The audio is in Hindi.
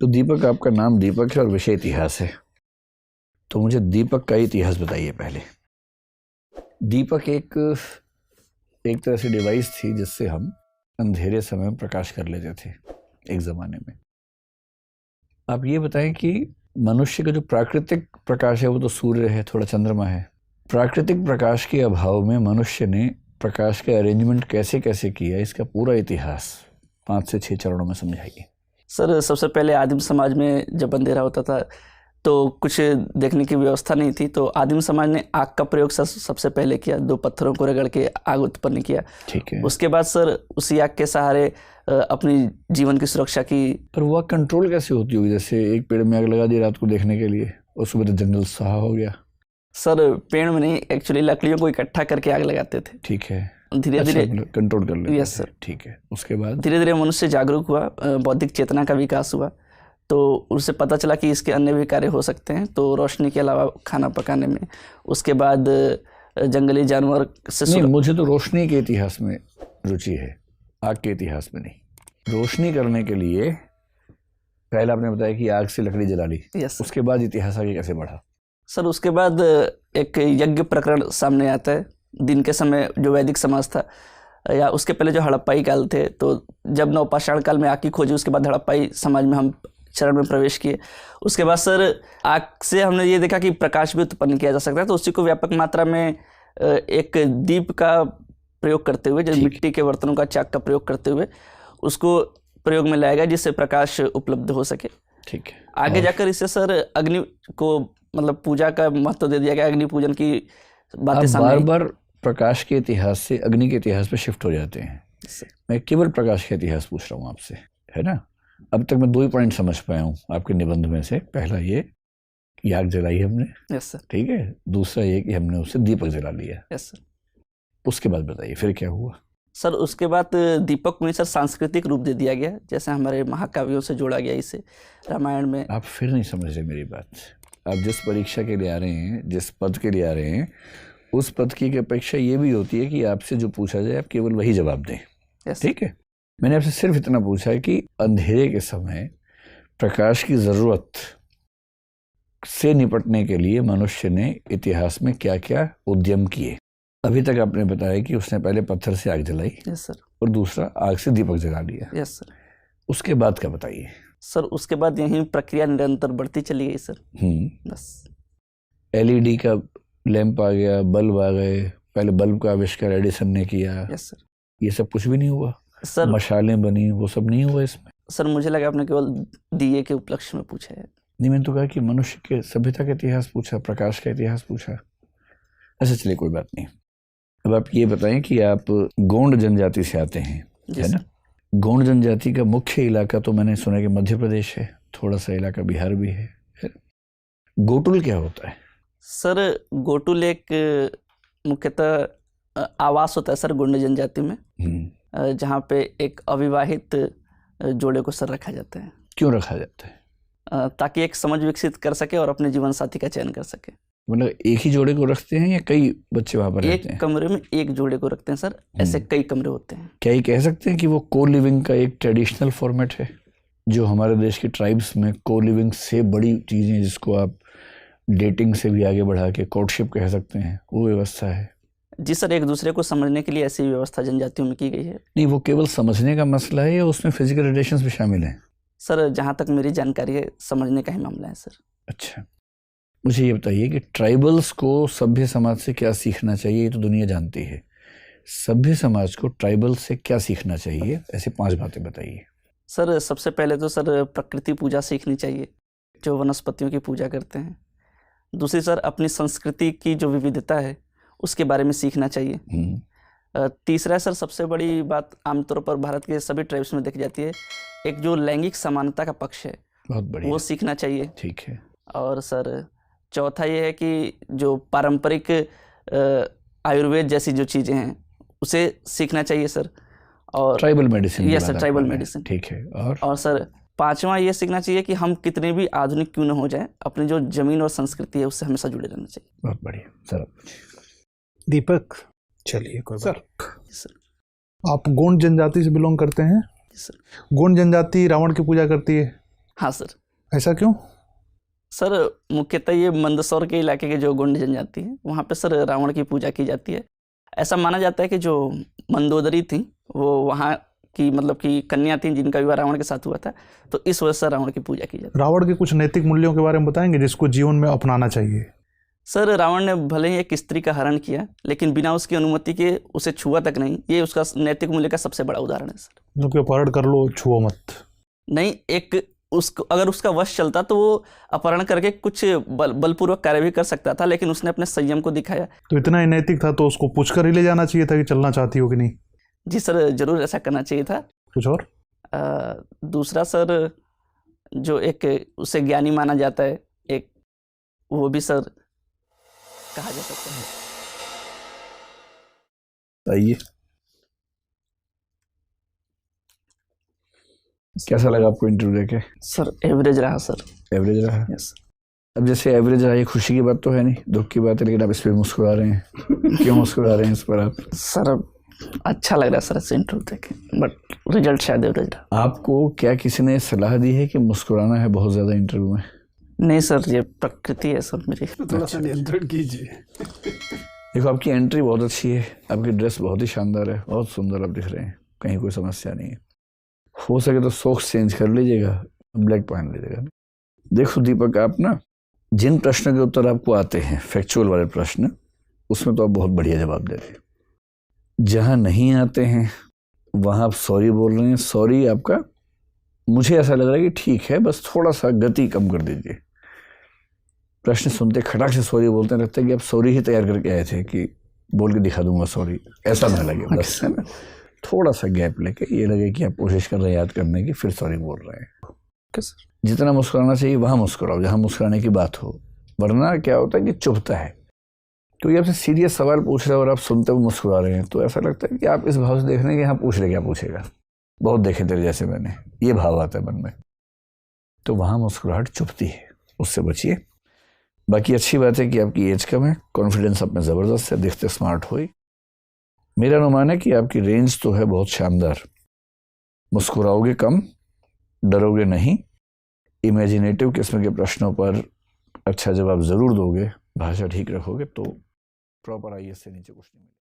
तो दीपक, आपका नाम दीपक है और विषय इतिहास है, तो मुझे दीपक का इतिहास बताइए पहले। दीपक एक तरह से डिवाइस थी जिससे हम अंधेरे समय में प्रकाश कर लेते थे एक ज़माने में। आप ये बताएं कि मनुष्य का जो प्राकृतिक प्रकाश है वो तो सूर्य है, थोड़ा चंद्रमा है। प्राकृतिक प्रकाश के अभाव में मनुष्य ने प्रकाश का अरेंजमेंट कैसे कैसे किया, इसका पूरा इतिहास 5 से 6 चरणों में समझाइए। सर, सबसे पहले आदिम समाज में जब अंधेरा होता था तो कुछ देखने की व्यवस्था नहीं थी, तो आदिम समाज ने आग का प्रयोग सर सबसे पहले किया। 2 पत्थरों को रगड़ के आग उत्पन्न किया। ठीक है। उसके बाद सर उसी आग के सहारे अपनी जीवन की सुरक्षा की। पर वो कंट्रोल कैसे होती होगी? जैसे एक पेड़ में आग लगा दी रात को देखने के लिए और सुबह तो जंगल सहा हो गया। सर पेड़ में नहीं, एक्चुअली लकड़ियों को इकट्ठा करके आग लगाते थे। ठीक है। धीरे धीरे कंट्रोल कर लेते। Yes sir. ठीक है। उसके बाद धीरे धीरे मनुष्य जागरूक हुआ, बौद्धिक चेतना का विकास हुआ, तो उसे पता चला कि इसके अन्य भी कार्य हो सकते हैं, तो रोशनी के अलावा खाना पकाने में। उसके बाद जंगली जानवर से नहीं, मुझे तो रोशनी के इतिहास में रुचि है, आग के इतिहास में नहीं। रोशनी करने के लिए पहले आपने बताया कि आग से लकड़ी जला ली। यस। उसके बाद इतिहास आगे कैसे बढ़ा? सर उसके बाद एक यज्ञ प्रकरण सामने आता है। दिन के समय जो वैदिक समाज था, या उसके पहले जो हड़प्पाई काल थे, तो जब नवपाषाण काल में आग की खोज, उसके बाद हड़प्पाई समाज में हम चरण में प्रवेश किए। उसके बाद सर आग से हमने ये देखा कि प्रकाश भी उत्पन्न किया जा सकता है, तो उसी को व्यापक मात्रा में एक दीप का प्रयोग करते हुए, जैसे मिट्टी के बर्तनों का चाक का प्रयोग करते हुए उसको प्रयोग में लाया गया, जिससे प्रकाश उपलब्ध हो सके। ठीक है। आगे जाकर इससे सर अग्नि को मतलब पूजा का महत्व दे दिया गया। अग्नि पूजन की बातें सामने बार बार प्रकाश के इतिहास से अग्नि के इतिहास पे शिफ्ट हो जाते हैं। मैं केवल प्रकाश का इतिहास पूछ रहा हूँ आपसे, है ना? अब तक मैं 2 ही पॉइंट समझ पाया हूँ आपके निबंध में से। पहला ये कि आग जलाई हमने। Yes sir. ठीक है। दूसरा ये कि हमने उससे दीपक जला लिया। Yes sir. उसके बाद बताइए फिर क्या हुआ? सर उसके बाद दीपक में सर सांस्कृतिक रूप दे दिया गया, जैसे हमारे महाकाव्यों से जोड़ा गया इसे। रामायण में आप फिर नहीं समझ रहे मेरी बात। आप जिस परीक्षा के लिए आ रहे हैं, जिस पद के लिए आ रहे हैं, उस पद की अपेक्षा ये भी होती है कि आपसे जो पूछा जाए आप केवल वही जवाब दें। ठीक है। मैंने आपसे सिर्फ इतना पूछा है कि अंधेरे के समय प्रकाश की जरूरत से निपटने के लिए मनुष्य ने इतिहास में क्या क्या उद्यम किए। अभी तक आपने बताया कि उसने पहले पत्थर से आग जलाई। Yes sir. और दूसरा आग से दीपक जला लिया। Yes sir. उसके बाद क्या बताइए? सर उसके बाद यही प्रक्रिया निरंतर बढ़ती चली गई सर। बस LED का लैंप आ गया, बल्ब आ गए। पहले बल्ब का आविष्कार एडिसन ने किया। Yes sir. ये सब कुछ भी नहीं हुआ? सर मशालें बनी, वो सब नहीं हुआ इसमें? सर मुझे लगा आपने केवल दिए के उपलक्ष्य में पूछा है। नहीं, मैंने तो कहा कि मनुष्य के सभ्यता का इतिहास पूछा, प्रकाश का इतिहास पूछा। अच्छा चलिए, कोई बात नहीं। अब आप ये बताएं कि आप गोंड जनजाति से आते हैं, है ना? गोंड जनजाति का मुख्य इलाका तो मैंने सुना कि मध्य प्रदेश है, थोड़ा सा इलाका बिहार भी है। गोटुल क्या होता है? सर गोटुल एक मुख्यतः आवास होता है सर गोंड जनजाति में, जहाँ पे एक अविवाहित जोड़े को सर रखा जाता है। क्यों रखा जाता है? ताकि एक समझ विकसित कर सके और अपने जीवन साथी का चयन कर सके। मतलब एक ही जोड़े को रखते हैं या कई बच्चे वहाँ पर रहते हैं? एक कमरे में एक जोड़े को रखते हैं सर, ऐसे कई कमरे होते हैं। क्या ये कह सकते हैं कि वो को लिविंग का एक ट्रेडिशनल फॉर्मेट है, जो हमारे देश की ट्राइब्स में को लिविंग से बड़ी चीज़ें, जिसको आप डेटिंग से भी आगे बढ़ा के कोर्टशिप कह सकते हैं, वो व्यवस्था है? जी सर, एक दूसरे को समझने के लिए ऐसी व्यवस्था जनजातियों में की गई है। नहीं, वो केवल समझने का मसला है या उसमें फिजिकल रिलेशंस भी शामिल हैं? सर जहाँ तक मेरी जानकारी है, समझने का ही मामला है सर। अच्छा, मुझे ये बताइए कि ट्राइबल्स को सभ्य समाज से क्या सीखना चाहिए? ये तो दुनिया जानती है। सभ्य समाज को ट्राइबल्स से क्या सीखना चाहिए? ऐसी 5 बातें बताइए। सर सबसे पहले तो सर प्रकृति पूजा सीखनी चाहिए, जो वनस्पतियों की पूजा करते हैं। दूसरी सर अपनी संस्कृति की जो विविधता है उसके बारे में सीखना चाहिए। तीसरा सर सबसे बड़ी बात आमतौर पर भारत के सभी ट्राइब्स में देखी जाती है, एक जो लैंगिक समानता का पक्ष है, बहुत बढ़िया, वो सीखना चाहिए। ठीक है। और सर चौथा ये है कि जो पारंपरिक आयुर्वेद जैसी जो चीज़ें हैं उसे सीखना चाहिए सर। और tribal medicine? Yes sir, tribal medicine, ठीक है। और सर 5वां ये सीखना चाहिए कि हम कितने भी आधुनिक क्यों न हो जाए, अपनी जो जमीन और संस्कृति है उससे हमेशा जुड़े रहना चाहिए। बहुत बढ़िया सर। दीपक, चलिए कोई सर। आप गोंड जनजाति से बिलोंग करते हैं? सर गोंड जनजाति रावण की पूजा करती है, हाँ सर। ऐसा क्यों? सर मुख्यतः ये मंदसौर के इलाके के जो गोंड जनजाति है वहाँ पे सर रावण की पूजा की जाती है। ऐसा माना जाता है कि जो मंदोदरी थी वो वहाँ की मतलब कि कन्या थी जिनका विवाह रावण के साथ हुआ था, तो इस वजह से रावण की पूजा की जाती है। रावण के कुछ नैतिक मूल्यों के बारे में बताएंगे जिसको जीवन में अपनाना चाहिए? सर रावण ने भले ही एक स्त्री का हरण किया लेकिन बिना उसकी अनुमति के उसे छुआ तक नहीं, ये उसका नैतिक मूल्य का सबसे बड़ा उदाहरण है सर। जो कि अपहरण कर लो, छुओ मत। नहीं, एक उसको अगर उसका वश चलता तो वो अपहरण करके कुछ बलपूर्वक कार्य भी कर सकता था, लेकिन उसने अपने संयम को दिखाया। तो इतना ही नैतिक था तो उसको पूछकर ही ले जाना चाहिए था कि चलना चाहती हो कि नहीं? जी सर, जरूर ऐसा करना चाहिए था। कुछ और? दूसरा सर, जो एक उसे ज्ञानी माना जाता है, एक वो भी सर कहा जा सकता है। आइए, कैसा लगा आपको इंटरव्यू देके? सर एवरेज रहा सर। एवरेज रहा? यस। अब जैसे एवरेज रहा, ये खुशी की बात तो है नहीं, दुख की बात है, लेकिन आप इस पर मुस्कुरा रहे हैं, क्यों मुस्कुरा रहे हैं इस पर आप? सर अच्छा लग रहा है सर ऐसे इंटरव्यू देखे, बट रिजल्ट शायद एवरेज रहा। आपको क्या किसी ने सलाह दी है कि मुस्कुराना है बहुत ज़्यादा इंटरव्यू में? नहीं सर, ये प्रकृति है सर मेरी। थोड़ा सा नियंत्रण कीजिए। देखो, आपकी एंट्री बहुत अच्छी है, आपकी ड्रेस बहुत ही शानदार है, बहुत सुंदर आप दिख रहे हैं, कहीं कोई समस्या नहीं है। हो सके तो सॉक्स चेंज कर लीजिएगा, ब्लैक पहन लीजिएगा। देखो दीपक, आप ना जिन प्रश्नों के उत्तर आपको आते हैं, फैक्चुअल वाले प्रश्न, उसमें तो आप बहुत बढ़िया जवाब दे रहे हैं। जहाँ नहीं आते हैं वहाँ आप सॉरी बोल रहे हैं। सॉरी आपका मुझे ऐसा लग रहा है कि ठीक है, बस थोड़ा सा गति कम कर दीजिए। प्रश्न सुनते खटाक से सॉरी बोलते हैं, लगता है कि आप सॉरी ही तैयार करके आए थे कि बोल के दिखा दूंगा सॉरी, ऐसा ना लगे। बस है ना, थोड़ा सा गैप लेके ये लगे कि आप कोशिश कर रहे हैं याद करने की, फिर सॉरी बोल रहे हैं। जितना मुस्कुराना चाहिए वहाँ मुस्कुराओ, जहाँ मुस्कुराने की बात हो, वरना क्या होता है कि चुभता है। क्योंकि आपसे सीरियस सवाल पूछ रहे हैं और आप सुनते हुए मुस्कुरा रहे हैं, तो ऐसा लगता है कि आप इस भाव से देख रहे हैं कि हाँ पूछ रहे, क्या पूछेगा, बहुत देखे तेरे जैसे मैंने, ये भाव आता है मन में। तो वहाँ मुस्कुराहट चुभती है, उससे बचिए। बाकी अच्छी बात है कि आपकी एज कम है, कॉन्फिडेंस आप में ज़बरदस्त है, दिखते स्मार्ट हो। मेरा अनुमान है कि आपकी रेंज तो है बहुत शानदार। मुस्कुराओगे कम, डरोगे नहीं, इमेजिनेटिव किस्म के प्रश्नों पर अच्छा जवाब ज़रूर दोगे, भाषा ठीक रखोगे, तो प्रॉपर IAS से नीचे कुछ नहीं मिलेगा।